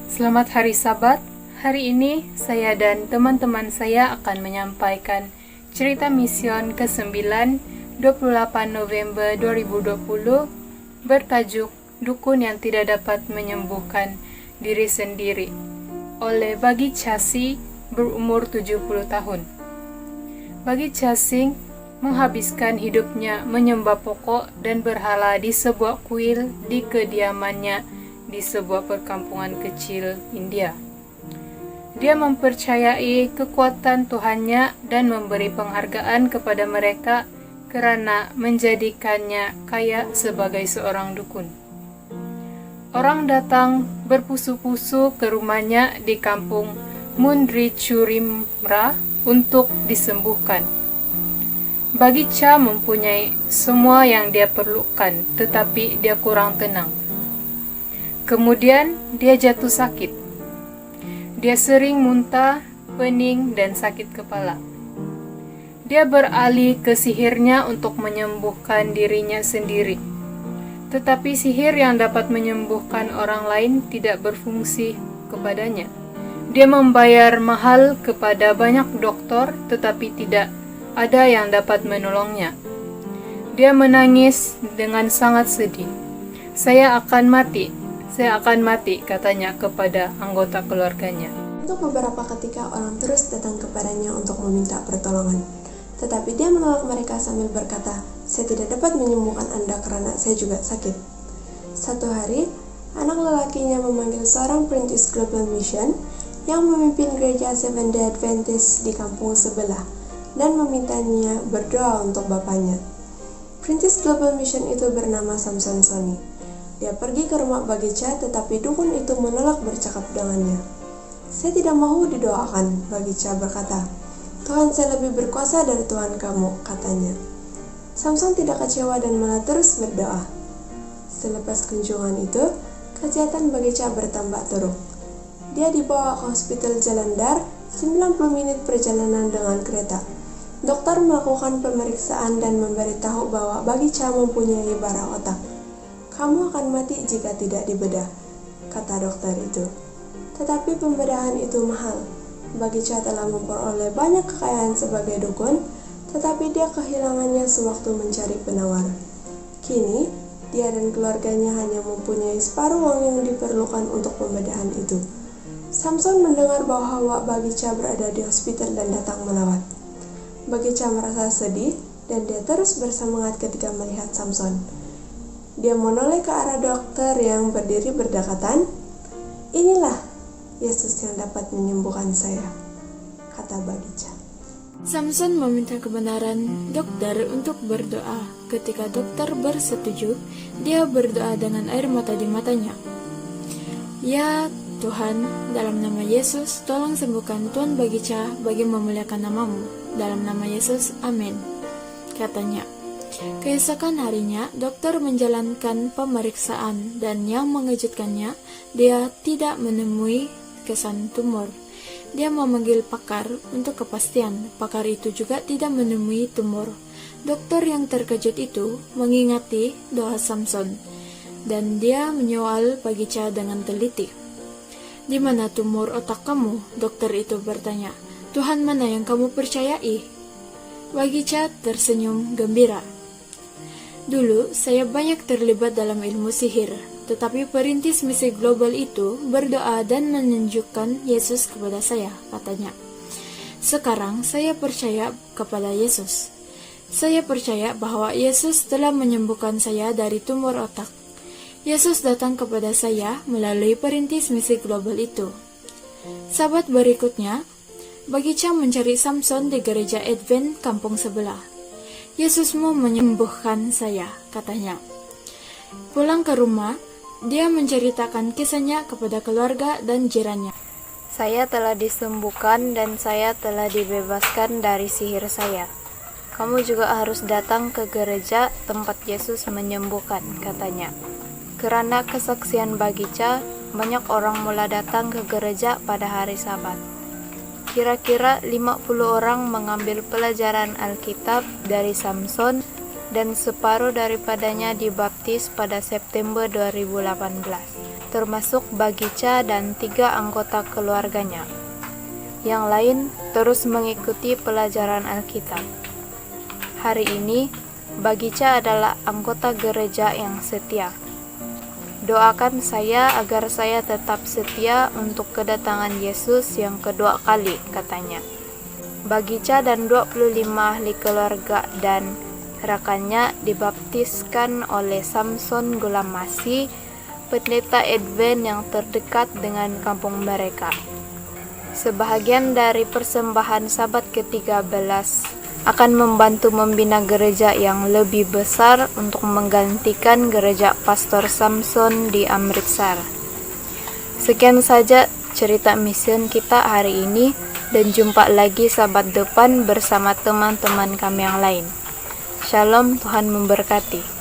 Selamat Hari Sabat. Hari ini saya dan teman-teman saya akan menyampaikan cerita mision ke-9 28 November 2020 bertajuk Dukun yang Tidak Dapat Menyembuhkan Diri Sendiri oleh Bagi Chasi berumur 70 tahun. Bagi Chasi menghabiskan hidupnya menyembah pokok dan berhala di sebuah kuil di kediamannya di sebuah perkampungan kecil India. Dia mempercayai kekuatan Tuhannya dan memberi penghargaan kepada mereka kerana menjadikannya kaya sebagai seorang dukun. Orang datang berpusu-pusu ke rumahnya di kampung Mundrichurimra untuk disembuhkan. Bagi Cha mempunyai semua yang dia perlukan, tetapi dia kurang tenang. Kemudian dia jatuh sakit. Dia sering muntah, pening, dan sakit kepala. Dia beralih ke sihirnya untuk menyembuhkan dirinya sendiri. Tetapi sihir yang dapat menyembuhkan orang lain tidak berfungsi kepadanya. Dia membayar mahal kepada banyak doktor, tetapi tidak ada yang dapat menolongnya. Dia menangis dengan sangat sedih. Saya akan mati, katanya kepada anggota keluarganya. Untuk beberapa ketika orang terus datang kepadanya untuk meminta pertolongan. Tetapi dia menolak mereka sambil berkata, "Saya tidak dapat menyembuhkan Anda karena saya juga sakit." Satu hari, anak lelakinya memanggil seorang perintis Global Mission yang memimpin gereja Seventh-day Adventist di kampung sebelah dan memintanya berdoa untuk bapaknya. Perintis Global Mission itu bernama Samson Soni. Dia pergi ke rumah Bagi Cha, tetapi dukun itu menolak bercakap dengannya. "Saya tidak mau didoakan," Bagi Cha berkata. "Tuhan saya lebih berkuasa dari Tuhan kamu," katanya. Samson tidak kecewa dan malah terus berdoa. Selepas kunjungan itu, kesehatan Bagi Cha bertambah teruk. Dia dibawa ke hospital Jalandhar, 90 menit perjalanan dengan kereta. Dokter melakukan pemeriksaan dan memberitahu bahwa Bagi Cha mempunyai bara otak. "Kamu akan mati jika tidak dibedah," kata dokter itu. Tetapi pembedahan itu mahal. Bagi Cha telah memperoleh banyak kekayaan sebagai dukun, tetapi dia kehilangannya sewaktu mencari penawar. Kini, dia dan keluarganya hanya mempunyai separuh uang yang diperlukan untuk pembedahan itu. Samson mendengar bahwa Bagi Cha berada di hospital dan datang melawat. Bagi Cha merasa sedih dan dia terus bersemangat ketika melihat Samson. Dia menoleh ke arah dokter yang berdiri berdekatan. "Inilah Yesus yang dapat menyembuhkan saya," kata Bagi Cha. Samson meminta kebenaran dokter untuk berdoa. Ketika dokter bersetuju, dia berdoa dengan air mata di matanya. "Ya Tuhan, dalam nama Yesus, tolong sembuhkan Tuan Bagi Cha bagi memuliakan namamu. Dalam nama Yesus, amin," katanya. Keesokan harinya, dokter menjalankan pemeriksaan dan yang mengejutkannya, dia tidak menemui kesan tumor. Dia memanggil pakar untuk kepastian. Pakar itu juga tidak menemui tumor. Dokter yang terkejut itu mengingati doa Samson dan dia menyoal Bagi Cha dengan teliti. "Di mana tumor otak kamu?" dokter itu bertanya. "Tuhan mana yang kamu percayai?" Bagi Cha tersenyum gembira. "Dulu saya banyak terlibat dalam ilmu sihir, tetapi perintis misi global itu berdoa dan menunjukkan Yesus kepada saya," katanya. "Sekarang saya percaya kepada Yesus. Saya percaya bahwa Yesus telah menyembuhkan saya dari tumor otak. Yesus datang kepada saya melalui perintis misi global itu." Sabat berikutnya, Bagi Cha mencari Samson di gereja Advent kampung sebelah. "Yesusmu menyembuhkan saya," katanya. Pulang ke rumah, dia menceritakan kisahnya kepada keluarga dan jirannya. "Saya telah disembuhkan dan saya telah dibebaskan dari sihir saya. Kamu juga harus datang ke gereja tempat Yesus menyembuhkan," katanya. Kerana kesaksian Bagi Cha, banyak orang mula datang ke gereja pada hari Sabat. Kira-kira 50 orang mengambil pelajaran Alkitab dari Samson dan separuh daripadanya dibaptis pada September 2018. termasuk Bagica dan 3 anggota keluarganya. Yang lain terus mengikuti pelajaran Alkitab. Hari ini, Bagica adalah anggota gereja yang setia. Doakan saya agar saya tetap setia untuk kedatangan Yesus yang kedua kali, katanya. Bagica dan 25 ahli keluarga dan rekannya dibaptiskan oleh Samson Gulamasi, pendeta Advent yang terdekat dengan kampung mereka. Sebahagian dari persembahan Sabat ke-13 akan membantu membina gereja yang lebih besar untuk menggantikan gereja Pastor Samson di Amritsar. Sekian saja cerita mission kita hari ini, dan jumpa lagi Sabat depan bersama teman-teman kami yang lain. Shalom, Tuhan memberkati.